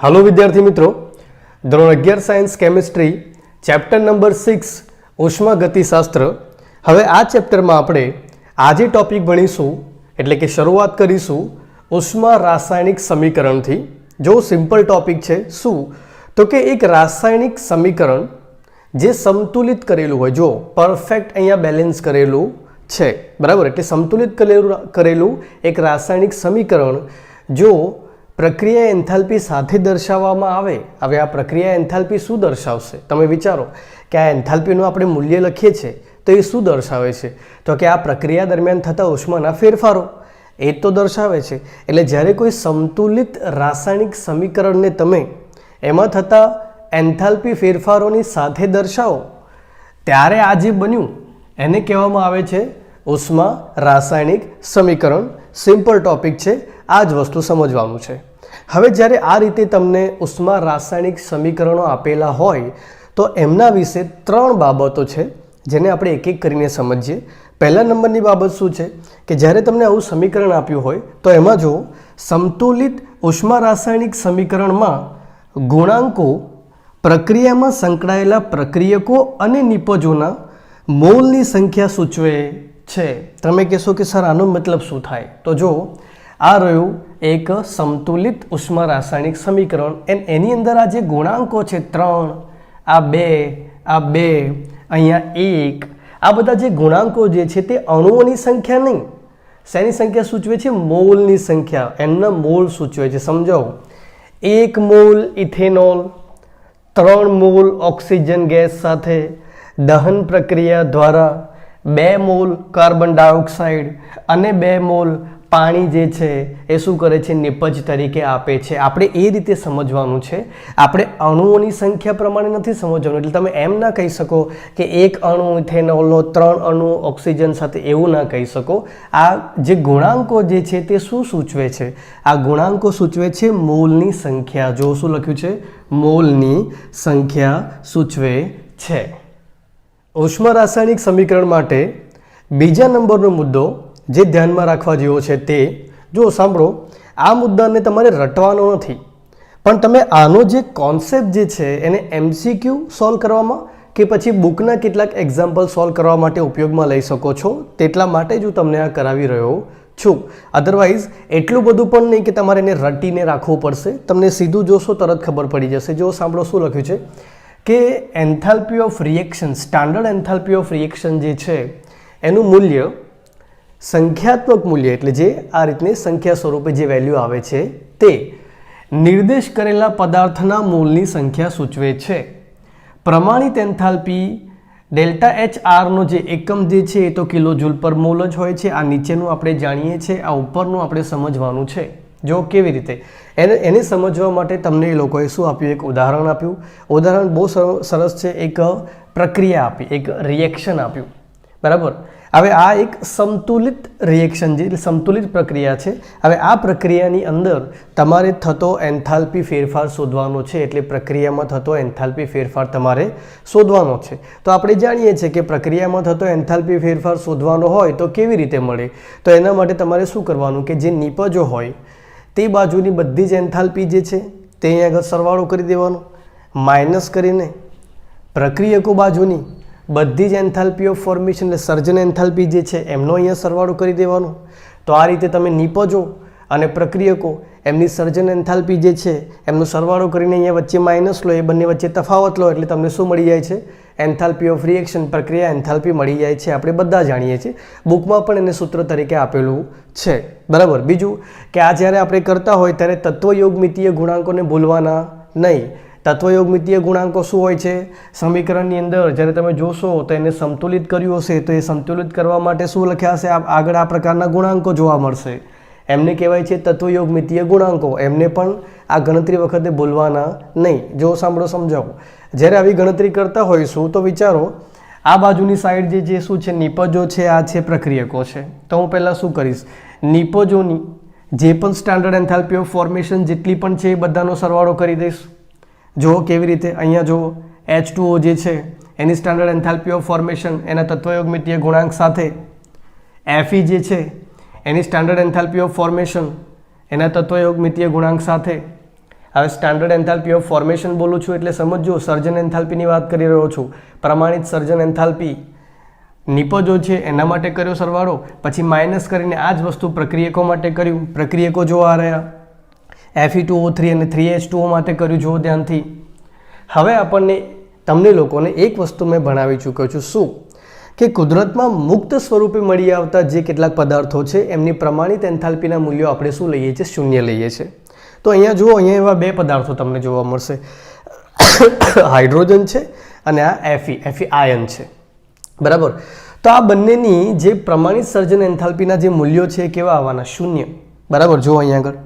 Hello विद्यार्थी मित्रों, ધોરણ 11 સાયન્સ કેમિસ્ટ્રી ચેપ્ટર નંબર 6 ઉષ્મા ગતિશાસ્ત્ર। હવે આ ચેપ્ટરમાં આપણે આજે ટોપિક ભણીશું એટલે કે શરૂઆત કરીશું ઉષ્મા રાસાયણિક સમીકરણથી। જો સિમ્પલ ટોપિક છે શું તો કે એક રાસાયણિક સમીકરણ જે સંતુલિત કરેલું હોય, જો પરફેક્ટ અહીંયા બેલેન્સ કરેલું છે, બરાબર, એટલે સંતુલિત કરેલું એક રાસાયણિક સમીકરણ જો પ્રક્રિયા એન્થાલ્પી સાથે દર્શાવવામાં આવે। હવે આ પ્રક્રિયા એન્થાલ્પી શું દર્શાવશે? તમે વિચારો કે આ એન્થાલ્પીનું આપણે મૂલ્ય લખીએ છીએ તો એ શું દર્શાવે છે? તો કે આ પ્રક્રિયા દરમિયાન થતા ઉષ્માના ફેરફારો એ તો દર્શાવે છે। એટલે જ્યારે કોઈ સંતુલિત રાસાયણિક સમીકરણને તમે એમાં થતા એન્થાલ્પી ફેરફારોની સાથે દર્શાવો ત્યારે આ જે બન્યું એને કહેવામાં આવે છે ઉષ્મા રાસાયણિક સમીકરણ। સિમ્પલ ટોપિક છે, આ જ વસ્તુ સમજવાનું છે। હવે જ્યારે આ રીતે તમને ઉષ્મા રાસાયણિક સમીકરણો આપેલા હોય તો એમના વિશે ત્રણ બાબતો છે જેને આપણે એક એક કરીને સમજીએ। પહેલા નંબરની બાબત શું છે કે જ્યારે તમને આવું સમીકરણ આપ્યું હોય તો એમાં જો સંતુલિત ઉષ્મા રાસાયણિક સમીકરણમાં ગુણાંકો પ્રક્રિયામાં સંકળાયેલા પ્રક્રિયકો અને નિપજોના મોલની સંખ્યા સૂચવે છે। તમે કહેશો કે સર આનો મતલબ શું થાય? તો જો આ રહ્યું એક સંતુલિત ઉષ્મા રાસાયણિક સમીકરણ એની અંદર આ જે ગુણાંકો છે 3, આ 2, અહીંયા 1, આ બધા જે ગુણાંકો જે છે તે અણુઓની સંખ્યા નહીં, શેની સંખ્યા સૂચવે છે? મોલની સંખ્યા, એમના મોલ સૂચવે છે। સમજાવો, 1 mall ethanol 3 mall oxygen gas સાથે દહન પ્રક્રિયા દ્વારા 2 મોલ કાર્બન ડાયોક્સાઇડ અને 2 મોલ પાણી જે છે એ શું કરે છે? નિપજ તરીકે આપે છે। આપણે એ રીતે સમજવાનું છે, આપણે અણુઓની સંખ્યા પ્રમાણે નથી સમજવાનું। એટલે તમે એમ ના કહી શકો કે 1 અણુ ઇથેનોલનો 3 અણુ ઓક્સિજન સાથે, એવું ના કહી શકો। આ જે ગુણાંકો જે છે તે શું સૂચવે છે? આ ગુણાંકો સૂચવે છે મોલની સંખ્યા। જો શું લખ્યું છે? મોલની સંખ્યા સૂચવે છે। ઉષ્મા રાસાયણિક સમીકરણ માટે બીજા નંબરનો મુદ્દો જે ધ્યાનમાં રાખવા જેવો છે તે જો સાંભળો, આ મુદ્દાને તમારે રટવાનો નથી, પણ તમે આનો જે કોન્સેપ્ટ જે છે એને MCQ સોલ્વ કરવામાં કે પછી બુકના કેટલાક એક્ઝામ્પલ સોલ્વ કરવા માટે ઉપયોગમાં લઈ શકો છો। તેટલા માટે જ હું તમને આ કરાવી રહ્યો છું। અધરવાઇઝ એટલું બધું પણ નહીં કે તમારે એને રટીને રાખવું પડશે, તમને સીધું જોશો તરત ખબર પડી જશે। જો સાંભળો શું લખ્યું છે કે enthalpy of reaction, standard enthalpy of reaction જે છે એનું મૂલ્ય, સંખ્યાત્મક મૂલ્ય એટલે જે આ રીતની સંખ્યા સ્વરૂપે જે વેલ્યુ આવે છે તે નિર્દેશ કરેલા પદાર્થના મોલની સંખ્યા સૂચવે છે। પ્રમાણિત એન્થાલ્પી ΔHR નો જે એકમ જે છે એ તો કિલો જૂલ પર મોલ જ હોય છે। આ નીચેનું આપણે જાણીએ છીએ, આ ઉપરનું આપણે સમજવાનું છે। જો કેવી રીતે એને સમજવા માટે તમને એ લોકોએ શું આપ્યું? એક ઉદાહરણ આપ્યું। ઉદાહરણ બહુ સરસ છે, એક પ્રક્રિયા આપી, એક રિએક્શન આપ્યું, બરાબર। હવે આ એક સંતુલિત રિએક્શન જે સંતુલિત પ્રક્રિયા છે। હવે આ પ્રક્રિયાની અંદર તમારે થતો એન્થાલ્પી ફેરફાર શોધવાનો છે, એટલે પ્રક્રિયામાં થતો એન્થાલ્પી ફેરફાર તમારે શોધવાનો છે। તો આપણે જાણીએ છીએ કે પ્રક્રિયામાં થતો એન્થાલ્પી ફેરફાર શોધવાનો હોય તો કેવી રીતે મળે? તો એના માટે તમારે શું કરવાનું કે જે નિપજો હોય તે બાજુની બધી જ એન્થાલ્પી જે છે તે અહીંયા આગળ સરવાળો કરી દેવાનો, માઇનસ કરીને પ્રક્રિયકો બાજુની બધી જ એન્થાલ્પી ઓફ ફોર્મેશન એટલે સર્જન એન્થાલ્પી જે છે એમનો અહીંયા સરવાળો કરી દેવાનો। તો આ રીતે તમે નિપજો અને પ્રક્રિયકો એમની સર્જન એન્થાલ્પી જે છે એમનો સરવાળો કરીને અહીંયા વચ્ચે માઇનસ લો, એ બંને વચ્ચે તફાવત લો એટલે તમને શું મળી જાય છે? એન્થાલ્પી ઓફ રિએક્શન, પ્રક્રિયા એન્થાલ્પી મળી જાય છે। આપણે બધા જાણીએ છીએ, બુકમાં પણ એને સૂત્ર તરીકે આપેલું છે, બરાબર। બીજું કે આ જ્યારે આપણે કરતા હોય ત્યારે તત્વયોગમિતીય ગુણાંકોને ભૂલવાના નહીં। તત્વયોગમિતીય ગુણાંકો શું હોય છે? સમીકરણની અંદર જ્યારે તમે જોશો તો એને સંતુલિત કર્યું હશે તો એ સંતુલિત કરવા માટે શું લખ્યા હશે? આગળ આ પ્રકારના ગુણાંકો જોવા મળશે, એમને કહેવાય છે તત્વયોગમિતીય ગુણાંકો। એમને પણ આ ગણતરી વખતે ભૂલવાના નહીં। જો સાંભળો, સમજાવો, જ્યારે આવી ગણતરી કરતા હોઈશું તો વિચારો આ બાજુની સાઈડ જે શું છે? નિપજો છે, આ છે પ્રક્રિયકો છે। તો હું પહેલાં શું કરીશ? નિપજોની જે પણ સ્ટાન્ડર્ડ એન્થાલ્પી ઓફ ફોર્મેશન જેટલી પણ છે એ બધાનો સરવાળો કરી દઈશ। જો કેવી રીતે? અહીંયા જો H2O જે છે એની સ્ટાન્ડર્ડ એન્થાલ્પી ઓફ ફોર્મેશન એના તત્વયોગમિતીય ગુણાંક સાથે Fe જે છે એની સ્ટાન્ડર્ડ એન્થાલ્પી ઓફ ફોર્મેશન એના તત્વયોગમિતીય ગુણાંક સાથે હવે સ્ટાન્ડર્ડ એન્થાલ્પી ઓફ ફોર્મેશન બોલું છું એટલે સમજો સર્જન એન્થાલ્પીની વાત કરી રહ્યો છું. પ્રમાણિત સર્જન એન્થાલ્પી નિપજો છે એના માટે કર્યો સરવાળો, પછી માઇનસ કરીને આ જ વસ્તુ પ્રક્રિયકો માટે કર્યું. પ્રક્રિયકો જો આ રહ્યા Fe2O3 અને 3H2O માટે કર્યું જુઓ ધ્યાનથી. હવે આપણને તમને લોકોને એક વસ્તુ મેં ભણાવી ચૂક્યો છું. શું કે કુદરતમાં મુક્ત સ્વરૂપે મળી આવતા જે કેટલાક પદાર્થો છે એમની પ્રમાણિત એન્થાલ્પીના મૂલ્યો આપણે શું લઈએ છીએ? શૂન્ય લઈએ છીએ. તો અહીંયા જુઓ, અહીંયા એવા બે પદાર્થો તમને જોવા મળશે, હાઇડ્રોજન છે અને આ Fe આયન છે, બરાબર. તો આ બંનેની જે પ્રમાણિત સર્જન એન્થાલ્પીના જે મૂલ્યો છે કેવા આવવાના? શૂન્ય, બરાબર. જુઓ અહીંયા આગળ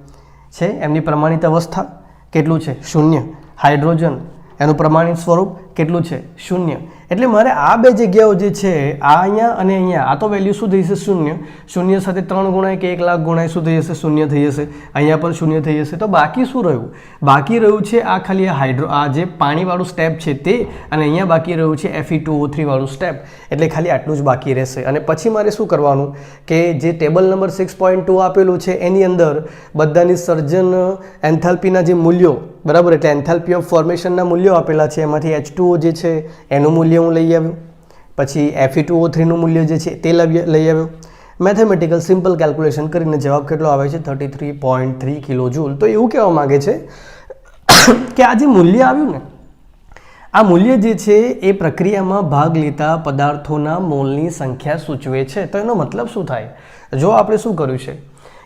છે એમની પ્રમાણિત અવસ્થા કેટલું છે? શૂન્ય. હાઇડ્રોજન એનું પ્રમાણિત સ્વરૂપ કેટલું છે? શૂન્ય. એટલે મારે આ બે જગ્યાઓ જે છે આ અહીંયા અને અહીંયા આ તો વેલ્યુ શું થઈ જશે? શૂન્ય. શૂન્ય સાથે 3 ગુણાય કે 1 લાખ ગુણાય શું થઈ જશે? શૂન્ય થઈ જશે. અહીંયા પણ શૂન્ય થઈ જશે. તો બાકી શું રહ્યું? બાકી રહ્યું છે આ ખાલી આ જે પાણીવાળું સ્ટેપ છે તે, અને અહીંયા બાકી રહ્યું છે Fe2O3 વાળું સ્ટેપ. એટલે ખાલી આટલું જ બાકી રહેશે. અને પછી મારે શું કરવાનું કે જે ટેબલ નંબર 6.2 આપેલું છે એની અંદર બધાની સર્જન એન્થાલ્પીના જે મૂલ્યો, બરાબર, એટલે એન્થાલ્પી ઓફ ફોર્મેશનના મૂલ્યો આપેલા છે. એમાંથી H2O જે છે એનું મૂલ્ય હું લઈ આવ્યો, પછી Fe2O3નું મૂલ્ય જે છે તે લઈ આવ્યો. મેથેમેટિકલ સિમ્પલ કેલ્ક્યુલેશન કરીને જવાબ કેટલો આવે છે? 33.3 કિલોજૂલ. તો એવું કહેવા માગે છે કે આ જે મૂલ્ય આવ્યું ને, આ મૂલ્ય જે છે એ પ્રક્રિયામાં ભાગ લેતા પદાર્થોના મોલની સંખ્યા સૂચવે છે. તો એનો મતલબ શું થાય? જો આપણે શું કર્યું છે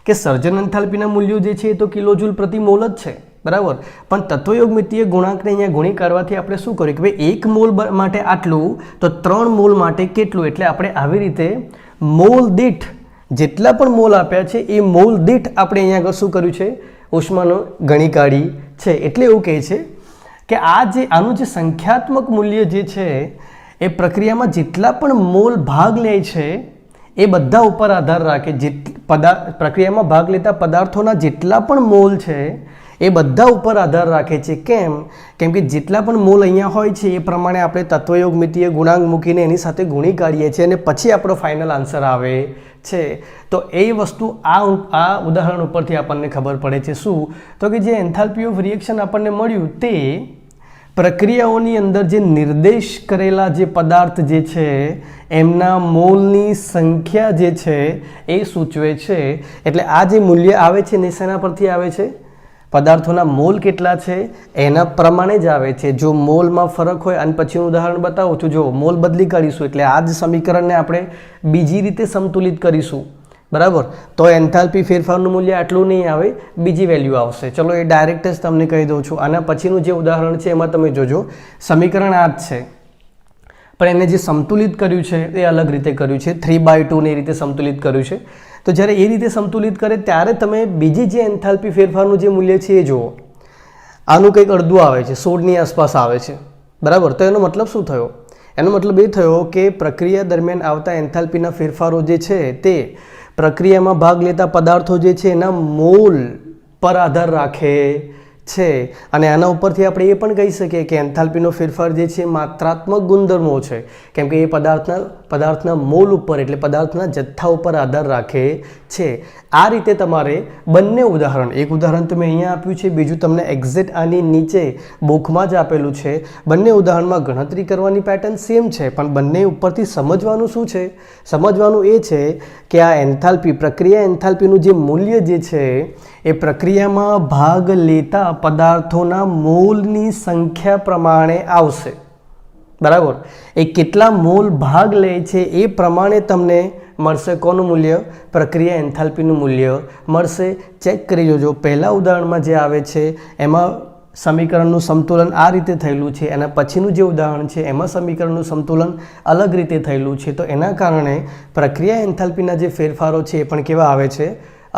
કે સર્જન એન્થાલ્પીના મૂલ્યો જે છે એ તો કિલોજૂલ પ્રતિ મોલ જ છે, બરાબર. પણ તત્વયોગમિતીય ગુણાંકને અહીંયા ગુણી કાઢવાથી આપણે શું કર્યું કે ભાઈ 1 મોલ માટે આટલું તો 3 મોલ માટે કેટલું, એટલે આપણે આવી રીતે મોલ દીઠ જેટલા પણ મોલ આપ્યા છે એ મોલ દીઠ આપણે અહીંયા આગળ શું કર્યું છે? ઉષ્માનો ગણી કાઢી છે. એટલે એવું કહે છે કે આનું જે સંખ્યાત્મક મૂલ્ય જે છે એ પ્રક્રિયામાં જેટલા પણ મોલ ભાગ લે છે એ બધા ઉપર આધાર રાખે. પ્રક્રિયામાં ભાગ લેતા પદાર્થોના જેટલા પણ મોલ છે એ બધા ઉપર આધાર રાખે છે. કેમ કે જેટલા પણ મોલ અહીંયા હોય છે એ પ્રમાણે આપણે તત્વયોગમિતીય ગુણાંક મૂકીને એની સાથે ગુણી કાઢીએ છીએ અને પછી આપણો ફાઇનલ આન્સર આવે છે. તો એ વસ્તુ આ ઉદાહરણ ઉપરથી આપણને ખબર પડે છે. શું? તો કે જે એન્થાલ્પી ઓફ રિએક્શન આપણને મળ્યું તે પ્રક્રિયાઓની અંદર જે નિર્દેશ કરેલા જે પદાર્થ જે છે એમના મોલની સંખ્યા જે છે એ સૂચવે છે. એટલે આ જે મૂલ્ય આવે છે ને શેના પરથી આવે છે? પદાર્થોના મોલ કેટલા છે એના પ્રમાણે જ આવે છે. જો મોલમાં ફરક હોય, અને પછી હું ઉદાહરણ બતાવું છું. જો મોલ બદલી કાઢીશું એટલે આ જ સમીકરણને આપણે બીજી રીતે સંતુલિત કરીશું, બરાબર, તો એન્થાલ્પી ફેરફારનું મૂલ્ય આટલું નહીં આવે, બીજી વેલ્યુ આવશે. ચલો એ ડાયરેક્ટ જ તમને કહી દઉં છું. આના પછીનું જે ઉદાહરણ છે એમાં તમે જોજો સમીકરણ આ જ છે, પણ એને જે સંતુલિત કર્યું છે એ અલગ રીતે કર્યું છે. 3/2 ને એ રીતે સંતુલિત કર્યું છે. તો જ્યારે એ રીતે સંતુલિત કરે ત્યારે તમે બીજી જે એન્થાલ્પી ફેરફારનું જે મૂલ્ય છે એ જુઓ. આનું કંઈક અડધું આવે છે, 16ની આસપાસ આવે છે, બરાબર. તો એનો મતલબ શું થયો? એનો મતલબ એ થયો કે પ્રક્રિયા દરમિયાન આવતા એન્થાલ્પીના ફેરફારો જે છે તે પ્રક્રિયામાં ભાગ લેતા પદાર્થો જે છે એના મોલ પર આધાર રાખે છે. અને આના ઉપરથી આપણે એ પણ કહી શકીએ કે એન્થાલ્પીનો ફેરફાર જે છે માત્રાત્મક ગુણધર્મો છે, કેમ કે એ પદાર્થના મોલ ઉપર એટલે પદાર્થના જથ્થા ઉપર આધાર રાખે છે. આ રીતે તમારે બંને ઉદાહરણ, એક ઉદાહરણ તો મેં અહીંયા આપ્યું છે, બીજું તમને એક્ઝેક્ટ આની નીચે બુકમાં જ આપેલું છે. બંને ઉદાહરણમાં ગણતરી કરવાની પેટર્ન સેમ છે, પણ બંને ઉપરથી સમજવાનું શું છે? સમજવાનું એ છે કે આ એન્થાલ્પી, પ્રક્રિયા એન્થાલ્પીનું જે મૂલ્ય જે છે એ પ્રક્રિયામાં ભાગ લેતા પદાર્થોના મોલની સંખ્યા પ્રમાણે આવશે, બરાબર. એ કેટલા મોલ ભાગ લે છે એ પ્રમાણે તમને મળશે કોનું મૂલ્ય? પ્રક્રિયા એન્થાલ્પીનું મૂલ્ય મળશે. ચેક કરી જોજો. પહેલા ઉદાહરણમાં જે આવે છે એમાં સમીકરણનું સંતુલન આ રીતે થયેલું છે, એના પછીનું જે ઉદાહરણ છે એમાં સમીકરણનું સંતુલન અલગ રીતે થયેલું છે. તો એના કારણે પ્રક્રિયા એન્થાલ્પીના જે ફેરફારો છે એ પણ કેવા આવે છે?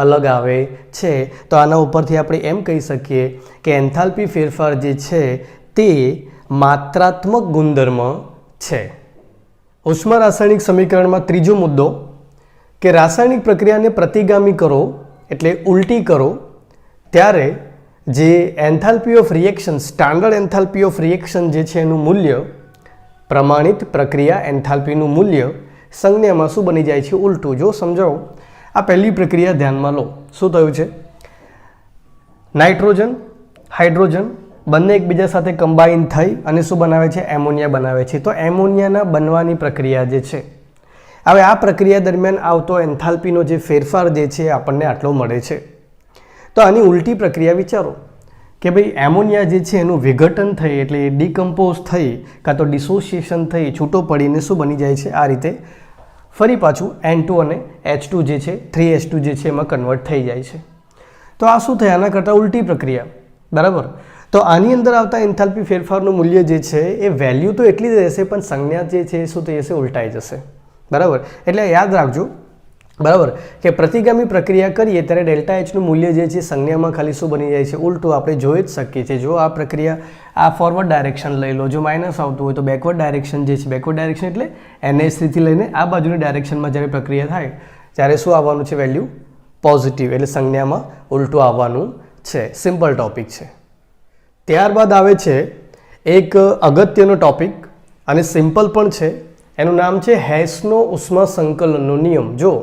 અલગ આવે છે. તો આના ઉપરથી આપણે એમ કહી શકીએ કે એન્થાલ્પી ફેરફાર જે છે તે માત્રાત્મક ગુણધર્મ છે. ઉષ્મા રાસાયણિક સમીકરણમાં ત્રીજો મુદ્દો કે રાસાયણિક પ્રક્રિયાને પ્રતિગામી કરો એટલે ઉલટી કરો ત્યારે જે enthalpy of reaction, standard enthalpy of reaction જે છે એનું મૂલ્ય પ્રમાણિત પ્રક્રિયા એન્થાલ્પીનું મૂલ્ય સંજ્ઞામાં શું બની જાય છે? ઉલટું. જો સમજાવો, આ પહેલી પ્રક્રિયા ધ્યાનમાં લો. શું થયું છે? નાઇટ્રોજન હાઇડ્રોજન બંને એકબીજા સાથે કમ્બાઈન થઈ અને શું બનાવે છે? એમોનિયા બનાવે છે. તો એમોનિયાના બનવાની પ્રક્રિયા જે છે, હવે આ પ્રક્રિયા દરમિયાન આવતો એન્થાલ્પીનો જે ફેરફાર જે છે આપણને આટલો મળે છે. તો આની ઉલટી પ્રક્રિયા વિચારો કે ભાઈ એમોનિયા જે છે એનું વિઘટન થઈ એટલે ડિકમ્પોઝ થઈ કાં તો ડિસોસિએશન થઈ છૂટો પડીને શું બની જાય છે? આ રીતે ફરી પાછું N2 અને H2 જે છે 3H2 જે છે એમાં કન્વર્ટ થઈ જાય છે. તો આ શું થાય? આના કરતાં ઉલટી પ્રક્રિયા, બરાબર. તો આની અંદર આવતા એન્થાલ્પી ફેરફારનું મૂલ્ય જે છે એ વેલ્યુ તો એટલી જ રહેશે, પણ સંજ્ઞા જે છે એ શું થઈ જશે? ઉલટાઈ જશે, બરાબર. એટલે યાદ રાખજો, બરાબર, કે પ્રતિગામી પ્રક્રિયા કરીએ ત્યારે ડેલ્ટા એચનું મૂલ્ય જે છે સંજ્ઞામાં ખાલી શું બની જાય છે? ઉલટું. આપણે જોઈ જ શકીએ છીએ. જો આ પ્રક્રિયા આ ફોરવર્ડ ડાયરેક્શન લઈ લો, જો માઇનસ આવતું હોય તો બેકવર્ડ ડાયરેક્શન જે છે, બેકવર્ડ ડાયરેક્શન એટલે NH3 થી લઈને આ બાજુની ડાયરેક્શનમાં જ્યારે પ્રક્રિયા થાય ત્યારે શું આવવાનું છે? વેલ્યુ પોઝિટિવ, એટલે સંજ્ઞામાં ઉલટું આવવાનું છે. સિમ્પલ ટોપિક છે. ત્યારબાદ આવે છે એક અગત્યનો ટોપિક અને સિમ્પલ પણ છે. એનું નામ છે હેસનો ઉષ્મા સંકલનનો નિયમ. જો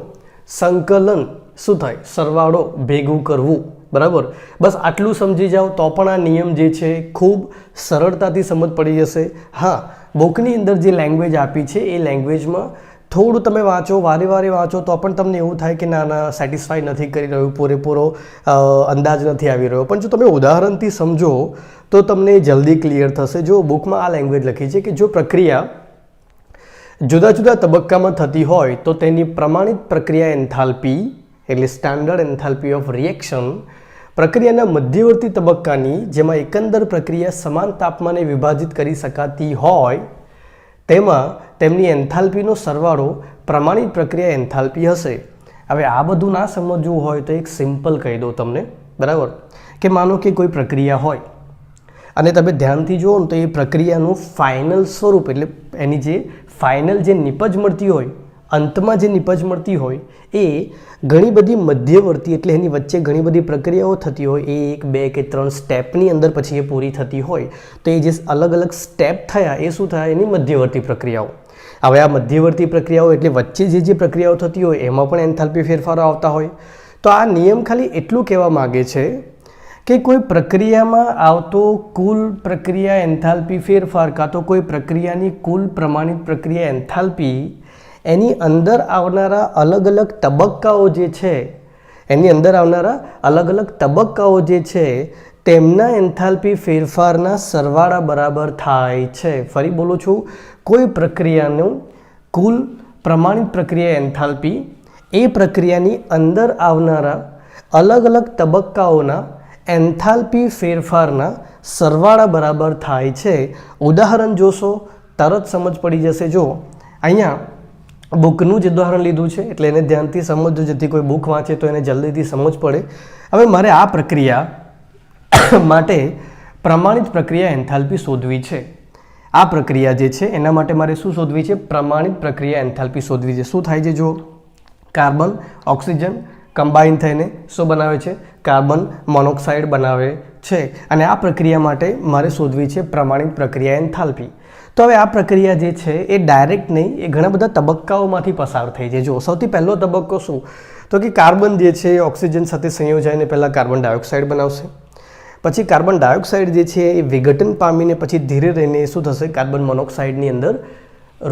સંકલન શું થાય? સરવાળો, ભેગું કરવું, બરાબર. બસ આટલું સમજી જાઓ તો પણ આ નિયમ જે છે ખૂબ સરળતાથી સમજ પડી જશે. હા, બુકની અંદર જે લેંગ્વેજ આપી છે એ લેંગ્વેજમાં થોડું તમે વાંચો, વારે વારે વાંચો તો પણ તમને એવું થાય કે ના સેટિસ્ફાઈ નથી કરી રહ્યું, પૂરેપૂરો અંદાજ નથી આવી રહ્યો. પણ જો તમે ઉદાહરણથી સમજો તો તમને જલ્દી ક્લિયર થશે. જો બુકમાં આ લેંગ્વેજ લખી છે કે જો પ્રક્રિયા જુદા જુદા તબક્કામાં થતી હોય તો તેની પ્રમાણિત પ્રક્રિયા એન્થાલ્પી એટલે સ્ટાન્ડર્ડ એન્થાલ્પી ઓફ રિએક્શન પ્રક્રિયાના મધ્યવર્તી તબક્કાની જેમાં એકંદર પ્રક્રિયા સમાન તાપમાને વિભાજિત કરી શકાતી હોય તેમાં તેમની એન્થાલ્પીનો સરવાળો પ્રમાણિત પ્રક્રિયા એન્થાલ્પી હશે. હવે આ બધું ના સમજવું હોય તો એક સિમ્પલ કહી દઉં તમને, બરાબર, કે માનો કે કોઈ પ્રક્રિયા હોય અને તમે ધ્યાનથી જુઓ ને તો એ પ્રક્રિયાનું ફાઇનલ સ્વરૂપ એટલે એની જે ફાઇનલ જે નિપજ મળતી હોય, અંતમાં જે નિપજ મળતી હોય એ ઘણી બધી મધ્યવર્તી એટલે એની વચ્ચે ઘણી બધી પ્રક્રિયાઓ થતી હોય, એ 1, 2 કે 3 સ્ટેપની અંદર પછી એ પૂરી થતી હોય તો એ જે અલગ અલગ સ્ટેપ થયા એ શું થયા? એની મધ્યવર્તી પ્રક્રિયાઓ. હવે આ મધ્યવર્તી પ્રક્રિયાઓ એટલે વચ્ચે જે પ્રક્રિયાઓ થતી હોય એમાં પણ એન્થાલ્પી ફેરફારો આવતા હોય. તો આ નિયમ ખાલી એટલું કહેવા માગે છે કે કોઈ પ્રક્રિયામાં આવતો કુલ પ્રક્રિયા એન્થાલ્પી ફેરફાર કાં તો કોઈ પ્રક્રિયાની કુલ પ્રમાણિત પ્રક્રિયા એન્થાલ્પી એની અંદર આવનારા અલગ અલગ તબક્કાઓ જે છે એની અંદર આવનારા અલગ અલગ તબક્કાઓ જે છે તેમના એન્થાલ્પી ફેરફારના સરવાળા બરાબર થાય છે. ફરી બોલું છું, કોઈ પ્રક્રિયાનું કુલ પ્રમાણિત પ્રક્રિયા એન્થાલ્પી એ પ્રક્રિયાની અંદર આવનારા અલગ અલગ તબક્કાઓના એન્થાલ્પી ફેરફારના સરવાળા બરાબર થાય છે. ઉદાહરણ જોશો તરત સમજ પડી જશે. જો અહીંયા બુકનું જ ઉદાહરણ લીધું છે એટલે એને ધ્યાનથી સમજજો, જેથી કોઈ બુક વાંચે તો એને જલ્દીથી સમજ પડે. હવે મારે આ પ્રક્રિયા માટે પ્રમાણિત પ્રક્રિયા એન્થાલ્પી શોધવી છે. આ પ્રક્રિયા જે છે એના માટે મારે શું શોધવી છે? પ્રમાણિત પ્રક્રિયા એન્થાલ્પી શોધવી છે. શું થાય છે? જો કાર્બન ઓક્સિજન કમ્બાઈન થઈને શું બનાવે છે? કાર્બન મોનોક્સાઇડ બનાવે છે. અને આ પ્રક્રિયા માટે મારે શોધવી છે પ્રમાણિત પ્રક્રિયા એન્થાલ્પી. તો હવે આ પ્રક્રિયા જે છે એ ડાયરેક્ટ નહીં, એ ઘણા બધા તબક્કાઓમાંથી પસાર થઈ જાય. જો સૌથી પહેલો તબક્કો શું? તો કે કાર્બન જે છે એ ઓક્સિજન સાથે સંયોજાઈને પહેલાં કાર્બન ડાયોક્સાઇડ બનાવશે. પછી કાર્બન ડાયોક્સાઇડ જે છે એ વિઘટન પામીને પછી ધીરે રહીને શું થશે? કાર્બન મોનોક્સાઇડની અંદર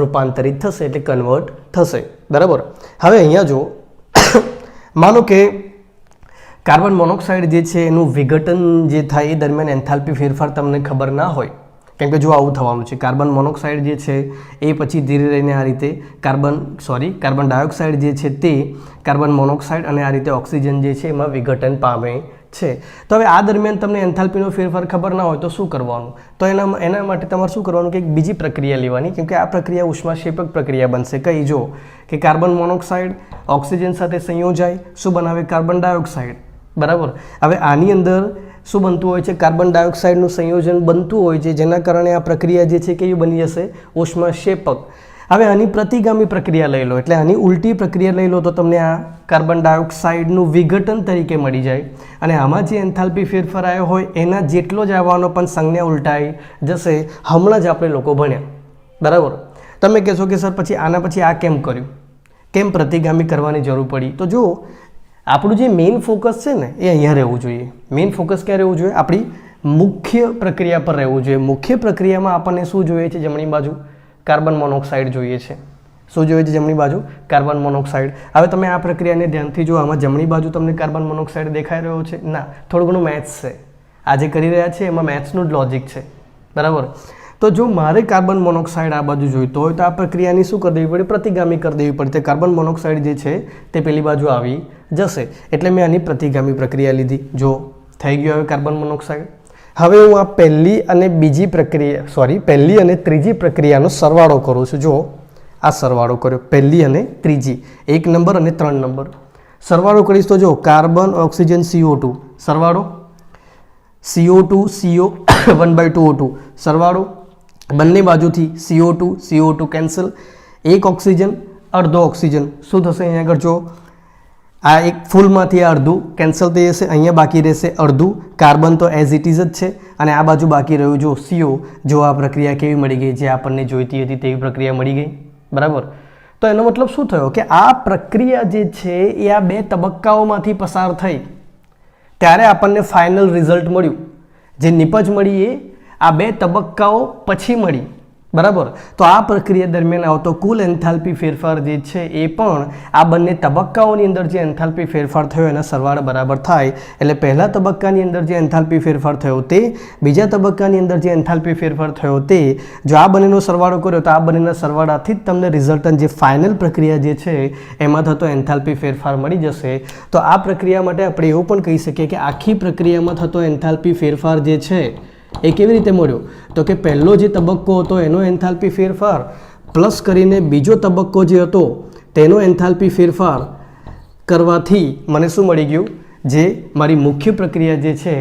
રૂપાંતરિત થશે એટલે કન્વર્ટ થશે, બરાબર. હવે અહીંયા જો માનો કે કાર્બન મોનોક્સાઇડ જે છે એનું વિઘટન જે થાય એ દરમિયાન એન્થાલ્પી ફેરફાર તમને ખબર ના હોય, કેમ કે જો આવું થવાનું છે. કાર્બન મોનોક્સાઇડ જે છે એ પછી ધીરે રહીને આ રીતે કાર્બન ડાયોક્સાઇડ જે છે તે કાર્બન મોનોક્સાઇડ અને આ રીતે ઓક્સિજન જે છે એમાં વિઘટન પામે છે. તો હવે આ દરમિયાન તમને એન્થાલ્પીનો ફેરફાર ખબર ના હોય તો શું કરવાનું? તો એના માટે તમારે શું કરવાનું કે એક બીજી પ્રક્રિયા લેવાની, કેમ કે આ પ્રક્રિયા ઉષ્માક્ષેપક પ્રક્રિયા બનશે. કઈ? જો કે કાર્બન મોનોક્સાઇડ ઓક્સિજન સાથે સંયોજાય શું બનાવે? કાર્બન ડાયોક્સાઇડ, બરાબર. હવે આની અંદર શું બનતું હોય છે? કાર્બન ડાયોક્સાઇડનું સંયોજન બનતું હોય છે, જેના કારણે આ પ્રક્રિયા જે છે કેવી બની જશે? ઉષ્માક્ષેપક. હવે આની પ્રતિગામી પ્રક્રિયા લઈ લો એટલે આની ઉલટી પ્રક્રિયા લઈ લો તો તમને આ કાર્બન ડાયોક્સાઇડનું વિઘટન તરીકે મળી જાય અને આમાં જે એન્થાલ્પી ફેરફાર આવ્યો હોય એના જેટલો જ આવવાનો પણ સંજ્ઞા ઉલટાઈ જશે. હમણાં જ આપણે લોકો ભણ્યા, બરાબર. તમે કહેશો કે સર પછી આના પછી આ કેમ કર્યું, કેમ પ્રતિગામી કરવાની જરૂર પડી? તો જો આપણું જે મેઇન ફોકસ છે ને એ અહીંયા રહેવું જોઈએ. મેઇન ફોકસ ક્યાં રહેવું જોઈએ? આપણી મુખ્ય પ્રક્રિયા પર રહેવું જોઈએ. મુખ્ય પ્રક્રિયામાં આપણને શું જોઈએ છે? જમણી બાજુ કાર્બન મોનોક્સાઇડ જોઈએ છે. શું જોઈએ છે? જમણી બાજુ કાર્બન મોનોક્સાઇડ. હવે તમે આ પ્રક્રિયાને ધ્યાનથી જુઓ. આમાં જમણી બાજુ તમને કાર્બન મોનોક્સાઇડ દેખાઈ રહ્યો છે? ના, થોડું ઘણું મેથ્સ છે. આજે કરી રહ્યા છે એમાં મેથ્સનું જ લોજિક છે, બરાબર. તો જો મારે કાર્બન મોનોક્સાઇડ આ બાજુ જોઈતો હોય તો આ પ્રક્રિયાની શું કરી દેવી પડે? પ્રતિગામી કરી દેવી પડે. તે કાર્બન મોનોક્સાઇડ જે છે તે પેલી બાજુ આવી જશે. એટલે મેં આની પ્રતિગામી પ્રક્રિયા લીધી. જો થઈ ગયું હવે કાર્બન મોનોક્સાઇડ. હવે હું આ પહેલી અને ત્રીજી પ્રક્રિયાનો સરવાળો કરું છું. જો આ સરવાળો કર્યો, પહેલી અને ત્રીજી, 1 નંબર અને 3 નંબર સરવાળો કરીશ તો જો કાર્બન ઓક્સિજન CO2 સરવાળો, CO2 CO 1/2 O2 સરવાળો, બંને બાજુથી CO2 કેન્સલ, એક ઓક્સિજન અડધો ઓક્સિજન શું થશે? અહીંયા આગળ જો આ એક ફૂલમાંથી અડધું કેન્સલ થઈ જશે, અહીંયા બાકી રહેશે અડધું. કાર્બન તો એઝ ઇટ ઇઝ જ છે અને આ બાજુ બાકી રહ્યું જો CO. જો આ પ્રક્રિયા કેવી મળી ગઈ? જે આપણને જોઈતી હતી તેવી પ્રક્રિયા મળી ગઈ, બરાબર. તો એનો મતલબ શું થયો કે આ પ્રક્રિયા જે છે એ આ 2 તબક્કાઓમાંથી પસાર થઈ ત્યારે આપણને ફાઇનલ રિઝલ્ટ મળ્યું. જે નિપજ મળી એ આ 2 તબક્કાઓ પછી મળી, બરાબર. તો આ પ્રક્રિયા દરમિયાન આવતો કુલ એન્થાલ્પી ફેરફાર જે છે એ પણ આ બંને તબક્કાઓની અંદર જે એન્થાલ્પી ફેરફાર થયો એના સરવાળા બરાબર થાય. એટલે પહેલા તબક્કાની અંદર જે એન્થાલ્પી ફેરફાર થયો તે, બીજા તબક્કાની અંદર જે એન્થાલ્પી ફેરફાર થયો તે, જો આ બંનેનો સરવાળો કર્યો તો આ બંનેના સરવાળાથી જ તમને રિઝલ્ટન્ટ જે ફાઇનલ પ્રક્રિયા જે છે એમાં થતો એન્થાલ્પી ફેરફાર મળી જશે. તો આ પ્રક્રિયા માટે આપણે એવું પણ કહી શકીએ કે આખી પ્રક્રિયામાં થતો એન્થાલ્પી ફેરફાર જે છે એ કેવી રીતે મળ્યો? તો કે પહેલો જે તબક્કો હતો એનો એન્થાલ્પી ફેરફાર પ્લસ કરીને બીજો તબક્કો જે હતો તેનો એન્થાલ્પી ફેરફાર કરવાથી મને શું મળી ગયું? જે મારી મુખ્ય પ્રક્રિયા જે છે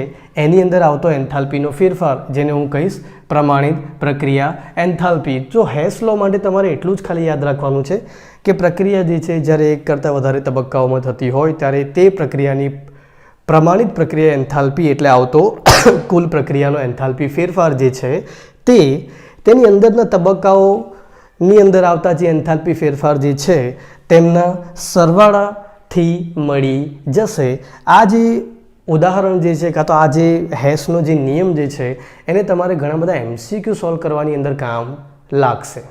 એની અંદર આવતો એન્થાલ્પીનો ફેરફાર, જેને હું કહીશ પ્રમાણિત પ્રક્રિયા એન્થાલ્પી. જો હેસ લો માટે તમારે એટલું જ ખાલી યાદ રાખવાનું છે કે પ્રક્રિયા જે છે જ્યારે એક કરતાં વધારે તબક્કાઓમાં થતી હોય ત્યારે તે પ્રક્રિયાની પ્રમાણિત પ્રક્રિયા એન્થાલ્પી એટલે આવતો કુલ પ્રક્રિયાનો એન્થાલ્પી ફેરફાર જે છે તેની અંદરના તબક્કાઓની અંદર આવતા જે એન્થાલ્પી ફેરફાર જે છે તેમના સરવાળાથી મળી જશે. આ જે ઉદાહરણ જે છે કાં તો આ જે હેસનો જે નિયમ જે છે એને તમારે ઘણા બધા MCQ સોલ્વ કરવાની અંદર કામ લાગશે.